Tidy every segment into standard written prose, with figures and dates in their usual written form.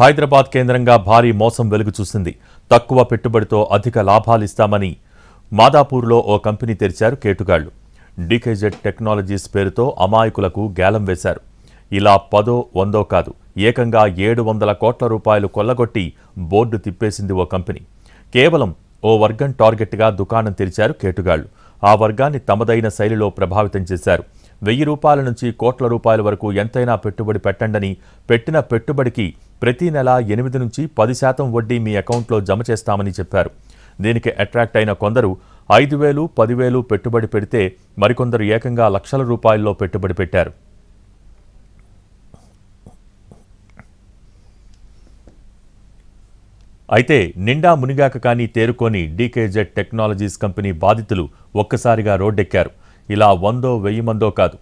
హైదరాబాద్ కేంద్రంగా భారీ మోసం వెలుగు చూసింది. తక్కువ పెట్టుబడితో అధిక లాభాలు ఇస్తామని మాదాపూర్లో ఓ కంపెనీ తెరిచారు కేటుగాళ్లు. డీకేజెడ్ టెక్నాలజీస్ పేరుతో అమాయకులకు గేలం వేశారు. ఇలా 10 100 కాదు, ఏకంగా 700 కోట్ల రూపాయలు కొల్లగొట్టి బోర్డు తిప్పేసింది ఓ కంపెనీ. కేవలం ఓ వర్గం టార్గెట్గా దుకాణం తెరిచారు కేటుగాళ్లు. ఆ వర్గాన్ని తమదైన శైలిలో ప్రభావితం చేశారు. 1000 రూపాయల నుంచి కోట్ల రూపాయల వరకు ఎంతైనా పెట్టుబడి పెట్టండని, పెట్టిన పెట్టుబడికి ప్రతి నెల 8 నుంచి 10% వడ్డీ మీ అకౌంట్లో జమ చేస్తామని చెప్పారు. దీనికి అట్రాక్ట్ అయిన కొందరు 5,000, 10,000 పెట్టుబడి పెడితే మరికొందరు ఏకంగా లక్షల రూపాయల్లో పెట్టుబడి పెట్టారు. అయితే నిండా మునిగాక కానీ తేరుకొని డీకేజెడ్ టెక్నాలజీస్ కంపెనీ బాధితులు ఒక్కసారిగా రోడ్డెక్కారు. ఇలా 100-1000 మందో కాదు,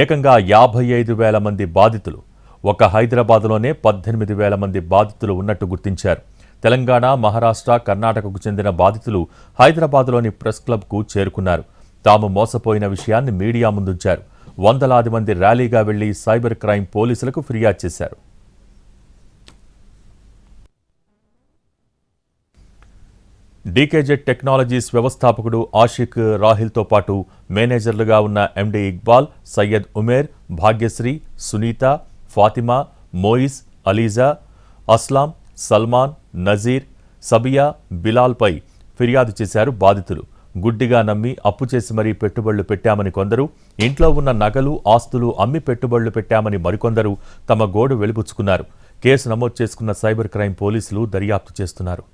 ఏకంగా 55,000 మంది బాధితులు. ఒక హైదరాబాద్లోనే 18,000 మంది బాధితులు ఉన్నట్టు గుర్తించారు. తెలంగాణ, మహారాష్ట్ర, కర్ణాటకకు చెందిన బాధితులు హైదరాబాద్లోని ప్రెస్ క్లబ్కు చేరుకున్నారు. తాము మోసపోయిన విషయాన్ని మీడియా ముందుంచారు. వందలాది మంది ర్యాలీగా వెళ్లి సైబర్ క్రైమ్ పోలీసులకు ఫిర్యాదు చేశారు. డీకేజెడ్ టెక్నాలజీస్ వ్యవస్థాపకుడు ఆషిక్ రాహిల్తో పాటు మేనేజర్లుగా ఉన్న ఎండి ఇక్బాల్, సయ్యద్ ఉమేర్, భాగ్యశ్రీ, సునీత, ఫాతిమా, మోయిస్, అలీజా, అస్లాం, సల్మాన్, నజీర్, సబియా, బిలాల్పై ఫిర్యాదు చేశారు బాధితులు. గుడ్డిగా నమ్మి అప్పు చేసి మరీ పెట్టుబడులు పెట్టామని కొందరు, ఇంట్లో ఉన్న నగలు, ఆస్తులు అమ్మి పెట్టుబడులు పెట్టామని మరికొందరు తమ గోడు వెలిబుచ్చుకున్నారు. కేసు నమోదు చేసుకున్న సైబర్ క్రైమ్ పోలీసులు దర్యాప్తు చేస్తున్నారు.